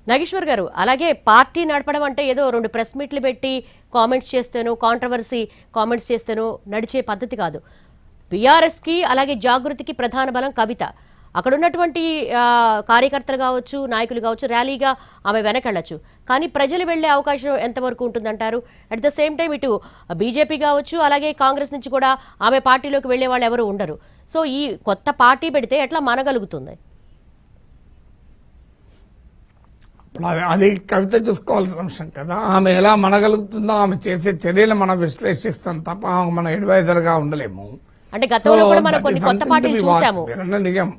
నాగేశ్వర్ గారు, అలాగే పార్టీ నడపడం అంటే ఏదో 2 ప్రెస్ మీట్లు పెట్టి కామెంట్స్ చేస్తేనో, కాంట్రవర్సీ కామెంట్స్ చేస్తేనో నడిచే పద్ధతి కాదు. బీఆర్ఎస్కి అలాగే జాగృతికి ప్రధాన బలం కవిత. అక్కడ ఉన్నటువంటి కార్యకర్తలు కావచ్చు, నాయకులు కావచ్చు, ర్యాలీగా ఆమె వెనకెళ్ళచ్చు. కానీ ప్రజలు వెళ్లే అవకాశం ఎంతవరకు ఉంటుందంటారు? అట్ ద సేమ్ టైం ఇటు బీజేపీ కావచ్చు, అలాగే కాంగ్రెస్ నుంచి కూడా ఆమె పార్టీలోకి వెళ్లే వాళ్ళు ఎవరు ఉండరు. సో ఈ కొత్త పార్టీ పెడితే ఎట్లా మనగలుగుతుంది? అది కవిత చూసుకోవాల్సిన అంశం కదా. ఆమె ఎలా మనగలుగుతుందో, ఆమె చేసే చర్యలు మనం విశ్లేషిస్తాం తప్ప మనం అడ్వైజర్ గా ఉండలేము. అంటే గతంలో కూడా మనం కొన్ని కొత్త పార్టీలు చూసాము. నిజం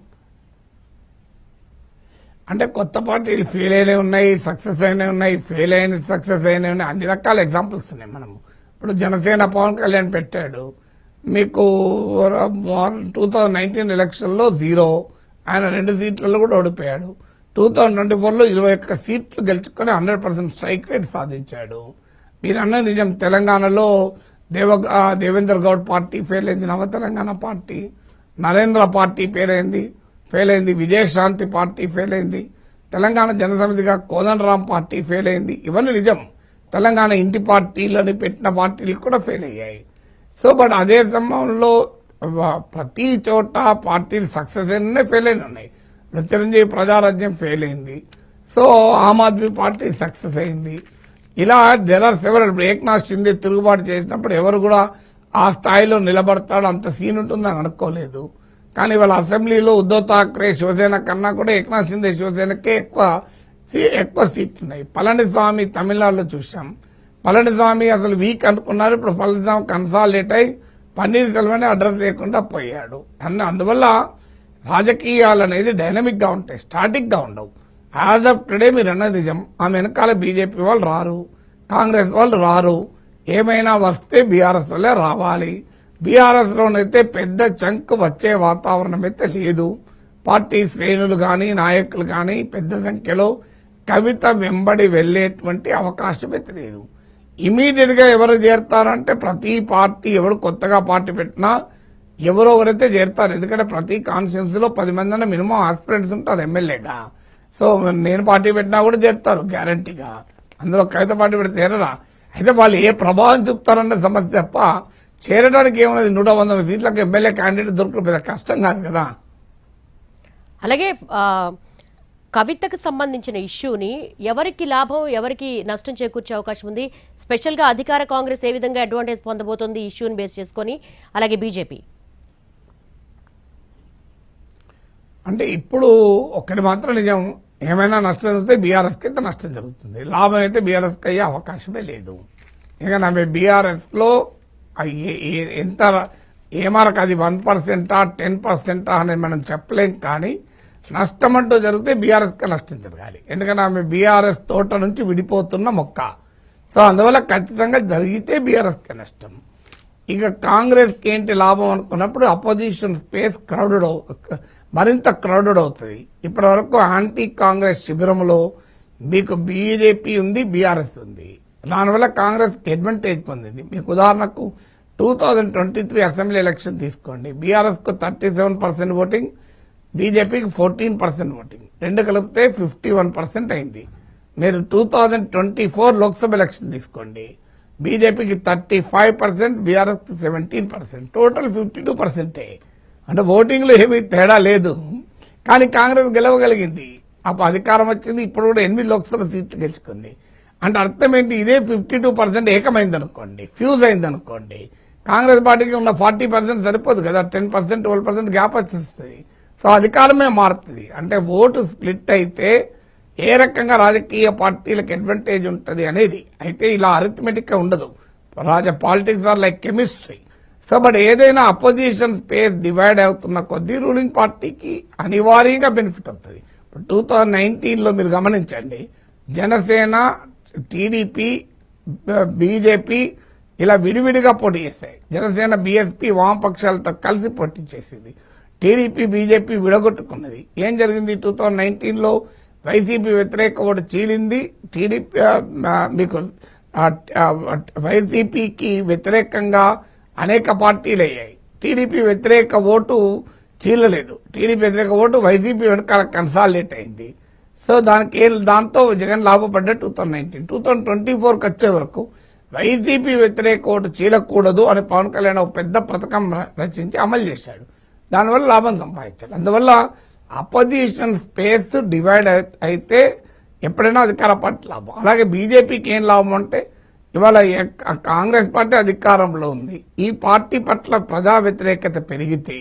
అంటే కొత్త పార్టీలు ఫెయిల్ అయినవి ఉన్నాయి, సక్సెస్ అయినవి ఉన్నాయి, ఫెయిల్ అయిన సక్సెస్ అయినవి ఉన్నాయి. అన్ని రకాల ఎగ్జాంపుల్స్ ఉన్నాయి. మనము ఇప్పుడు జనసేన పవన్ కళ్యాణ్ పెట్టాడు, మీకు 2019 ఎలక్షన్లో 0, ఆయన 2 సీట్లలో కూడా ఓడిపోయాడు. 2024లో 21 సీట్లు గెలుచుకొని 100% స్ట్రైక్ రేట్ సాధించాడు. మీరు అన్న నిజం, తెలంగాణలో దేవేంద్ర గౌడ్ పార్టీ ఫెయిల్ అయింది, నవ Telangana party, Narendra party fail అయింది, విజయశాంతి పార్టీ ఫెయిల్ అయింది, తెలంగాణ జనసమితిగా కోదండరాం పార్టీ ఫెయిల్ అయింది. ఇవన్నీ నిజం. తెలంగాణ ఇంటి పార్టీలని పెట్టిన పార్టీలు కూడా ఫెయిల్ అయ్యాయి. సో బట్ అదే సమయంలో ప్రతి చోట పార్టీలు సక్సెస్ అయినా ఫెయిల్ అయిన ఉన్నాయి. చిరంజీవి ప్రజారాజ్యం ఫెయిల్ అయింది, so Aam Aadmi party success అయింది. ఇలా జనరల్ సెవెరల్. ఏక్నాథ్ షిందే తిరుగుబాటు చేసినప్పుడు ఎవరు కూడా ఆ స్థాయిలో నిలబడతాడు, అంత సీన్ ఉంటుందని అనుకోలేదు. కానీ వాళ్ళ అసెంబ్లీలో ఉద్దవ్ ఠాక్రే శివసేన కన్నా కూడా ఏక్నాథ్ షిందే శివసేనకే ఎక్కువ సీట్లు ఉన్నాయి. పళనిస్వామి తమిళనాడులో చూసాం. పళనిస్వామి అసలు వీక్ అనుకున్నారు, ఇప్పుడు పళనిస్వామి కన్సాలిడేట్ అయి పన్నీర్ సెల్వని అడ్రస్ లేకుండా పోయాడు. అందువల్ల రాజకీయాలు అనేది డైనమిక్ గా ఉంటాయి, స్టాటిక్ గా ఉండవు. యాజ్ ఆఫ్ టుడే మీరు అన్నది నిజం. ఆమె వెనకాల బీజేపీ వాళ్ళు రారు, కాంగ్రెస్ వాళ్ళు రారు. ఏమైనా వస్తే బీఆర్ఎస్ వల్లే రావాలి. బీఆర్ఎస్ లోనైతే పెద్ద చంక్ వచ్చే వాతావరణం అయితే లేదు. పార్టీ శ్రేణులు కానీ నాయకులు కానీ పెద్ద సంఖ్యలో కవిత వెంబడి వెళ్లేటువంటి అవకాశం అయితే లేదు. ఇమీడియట్ గా ఎవరు చేరతారంటే ప్రతి పార్టీ, ఎవరు కొత్తగా పార్టీ పెట్టినా ఎవరో ఒకరైతే చేరతారు. ఎందుకంటే ప్రతి కాన్స్టిట్యూన్సీ లో 10 మంది మినిమం ఆస్పిరెంట్స్ ఉంటారు ఎమ్మెల్యేగా. సో నేను పార్టీ పెట్టినా కూడా చేరుతారు గ్యారంటీగా. అందులో కవిత పార్టీ పెడితే చేరరా. అయితే వాళ్ళు ఏ ప్రభావం చూపుతారన్న సమస్య తప్ప చేరడానికి ఏమన్నది 100 సీట్లకు ఎమ్మెల్యే క్యాండిడేట్ దొరకడం పెద్ద కష్టం కాదు కదా. అలాగే కవితకు సంబంధించిన ఇష్యూని ఎవరికి లాభం, ఎవరికి నష్టం చేకూర్చే అవకాశం ఉంది? స్పెషల్ గా అధికార కాంగ్రెస్ ఏ విధంగా అడ్వాంటేజ్ పొందబోతోంది ఈ ఇష్యూని బేస్ చేసుకుని, అలాగే బీజేపీ? అంటే ఇప్పుడు ఒక్కటి మాత్రం నిజం, ఏమైనా నష్టం జరిగితే బీఆర్ఎస్కి అయితే నష్టం జరుగుతుంది, లాభం అయితే బీఆర్ఎస్కి అయ్యే అవకాశమే లేదు. ఎందుకంటే బీఆర్ఎస్ లో ఎంత ఏమరకు అది 1%, 10% అనేది మనం చెప్పలేం. కానీ నష్టం అంటూ జరిగితే బీఆర్ఎస్కి నష్టం జరగాలి. ఎందుకంటే ఆమె బీఆర్ఎస్ తోట నుంచి విడిపోతున్న మొక్క. సో అందువల్ల ఖచ్చితంగా జరిగితే బీఆర్ఎస్కి నష్టం. ఇక కాంగ్రెస్కి ఏంటి లాభం అనుకున్నప్పుడు అపోజిషన్ స్పేస్ మరింత క్రౌడెడ్ అవుతుంది. ఇప్పటి వరకు యాంటీ కాంగ్రెస్ శిబిరంలో మీకు బీజేపీ ఉంది, బీఆర్ఎస్ ఉంది. దానివల్ల కాంగ్రెస్ అడ్వాంటేజ్ పొందింది. మీకు ఉదాహరణకు 2023 అసెంబ్లీ ఎలక్షన్ తీసుకోండి. బీఆర్ఎస్ కు 37% ఓటింగ్, బీజేపీకి 14% ఓటింగ్, రెండు కలిపితే 51% అయింది. మీరు 2024 లోక్సభ ఎలక్షన్ తీసుకోండి. బీజేపీకి 35%, బీఆర్ఎస్ కు 17%, టోటల్ 52%. అంటే ఓటింగ్ లో ఏమీ తేడా లేదు. కానీ కాంగ్రెస్ గెలవగలిగింది, అప్పుడు అధికారం వచ్చింది. ఇప్పుడు కూడా 8 లోక్సభ సీట్లు గెలుచుకుంది. అంటే అర్థం ఏంటి? ఇదే 52% ఏకమైంది అనుకోండి, ఫ్యూజ్ అయింది అనుకోండి, కాంగ్రెస్ పార్టీకి ఉన్న 40% సరిపోదు కదా, 10%, 12% గ్యాప్ వచ్చేస్తుంది. సో అధికారమే మారుతుంది. అంటే ఓటు స్ప్లిట్ అయితే ఏ రకంగా రాజకీయ పార్టీలకు అడ్వాంటేజ్ ఉంటుంది అనేది అయితే ఇలా అరిథమెటిక్ గా ఉండదు. Politics are like chemistry. So but ఏదైనా అపోజిషన్ స్పేస్ డివైడ్ అవుతున్న కొద్దీ రూలింగ్ పార్టీకి అనివార్యంగా బెనిఫిట్ అవుతుంది. 2019లో మీరు గమనించండి, జనసేన, టీడీపీ, బీజేపీ ఇలా విడివిడిగా పోటీ చేశాయి. జనసేన బీఎస్పీ వామపక్షాలతో కలిసి పోటీ చేసింది. టీడీపీ, బీజేపీ విడగొట్టుకున్నది. ఏం జరిగింది? 2019లో వైసీపీ వ్యతిరేక ఓటు చీలింది. టీడీపీ మీకు వైసీపీకి వ్యతిరేకంగా అనేక పార్టీలు అయ్యాయి. టీడీపీ వ్యతిరేక ఓటు చీలలేదు. టీడీపీ వ్యతిరేక ఓటు వైసీపీ వెనకాల కన్సాలిడేట్ అయింది. సో దాంతో జగన్ లాభపడ్డ 2024కి వచ్చే వరకు వైసీపీ వ్యతిరేక ఓటు చీలకూడదు అని పవన్ కళ్యాణ్ ఒక పెద్ద పథకం రచించి అమలు చేశాడు. దానివల్ల లాభం సంపాదించాడు. అందువల్ల అపోజిషన్ స్పేస్ డివైడ్ అయితే ఎప్పుడైనా అధికార పార్టీ లాభం. అలాగే బీజేపీకి ఏం లాభం అంటే ఇవాళ కాంగ్రెస్ పార్టీ అధికారంలో ఉంది. ఈ పార్టీ పట్ల ప్రజా వ్యతిరేకత పెరిగితే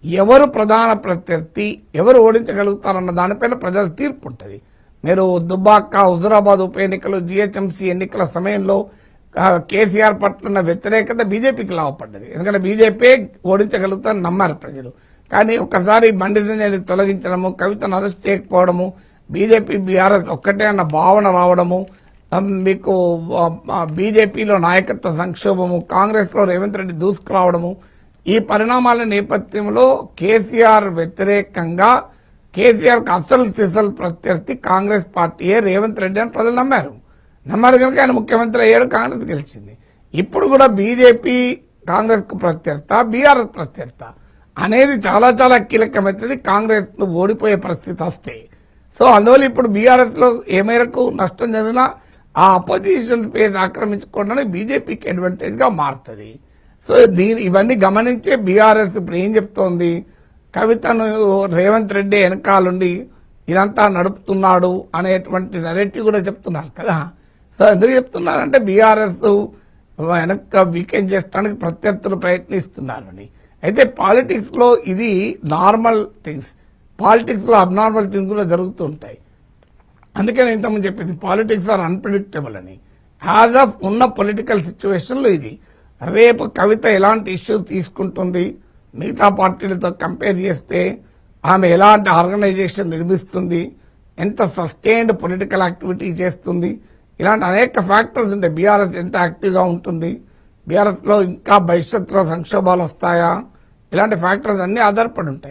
ఎవరు ప్రధాన ప్రత్యర్థి, ఎవరు ఓడించగలుగుతారన్న దానిపైన ప్రజల తీర్పు ఉంటుంది. మీరు దుబ్బాక, హుజురాబాద్ ఉప ఎన్నికలు, జీహెచ్ఎంసీ ఎన్నికల సమయంలో కేసీఆర్ పట్ల ఉన్న వ్యతిరేకత బీజేపీకి లాభపడ్డది. ఎందుకంటే బీజేపీ ఓడించగలుగుతారని నమ్మారు ప్రజలు. కానీ ఒకసారి బండి సంజయ్ని తొలగించడము, కవితను అరెస్ట్ చేయకపోవడము, బీజేపీ బీఆర్ఎస్ ఒక్కటే అన్న భావన రావడము, మీకు బీజేపీలో నాయకత్వ సంక్షోభము, కాంగ్రెస్ లో రేవంత్ రెడ్డి దూసుకురావడము, ఈ పరిణామాల నేపథ్యంలో కేసీఆర్ వ్యతిరేకంగా కేసీఆర్కి అసలు సిసలు ప్రత్యర్థి కాంగ్రెస్ పార్టీయే రేవంత్ రెడ్డి అని ప్రజలు నమ్మారు కనుక ఆయన ముఖ్యమంత్రి అయ్యాడు, కాంగ్రెస్ గెలిచింది. ఇప్పుడు కూడా బీజేపీ కాంగ్రెస్ కు ప్రత్యర్థ, బీఆర్ఎస్ ప్రత్యర్థ అనేది చాలా చాలా కీలకమైనది కాంగ్రెస్ ను ఓడిపోయే పరిస్థితి వస్తే. సో అందువల్ల ఇప్పుడు బీఆర్ఎస్ లో ఏ మేరకు నష్టం జరిగినా ఆ అపోజిషన్ స్పేస్ ఆక్రమించుకోవడానికి బీజేపీకి అడ్వాంటేజ్ గా మారుతుంది. సో ఇవన్నీ గమనించే బీఆర్ఎస్ ఇప్పుడు ఏం చెప్తోంది, కవితను రేవంత్ రెడ్డి వెనకాలండి ఇదంతా నడుపుతున్నాడు అనేటువంటి నెరేటివ్ కూడా చెప్తున్నారు కదా. సో ఎందుకు చెప్తున్నారంటే బీఆర్ఎస్ వెనక వీకెండ్ చేయడానికి ప్రత్యర్థులు ప్రయత్నిస్తున్నారని. అయితే పాలిటిక్స్ లో ఇది నార్మల్ థింగ్స్, పాలిటిక్స్ లో అబ్నార్మల్ థింగ్స్ కూడా జరుగుతూ ఉంటాయి. అందుకే నేను ఇంతకుముందు చెప్పింది పాలిటిక్స్ ఆర్ అన్ప్రిడిక్టబుల్ అని. యాజ్ ఆఫ్ ఉన్న పొలిటికల్ సిచ్యువేషన్ లో ఇది రేపు కవిత ఎలాంటి ఇష్యూస్ తీసుకుంటుంది, మిగతా పార్టీలతో కంపేర్ చేస్తే ఆమె ఎలాంటి ఆర్గనైజేషన్ నిర్మిస్తుంది, ఎంత సస్టైన్డ్ పొలిటికల్ యాక్టివిటీ చేస్తుంది, ఇలాంటి అనేక ఫ్యాక్టర్స్ ఉంటాయి. బీఆర్ఎస్ ఎంత యాక్టివ్ గా ఉంటుంది, బీఆర్ఎస్ లో ఇంకా భవిష్యత్తులో సంక్షోభాలు వస్తాయా, ఇలాంటి ఫ్యాక్టర్స్ అన్ని ఆధారపడి ఉంటాయి.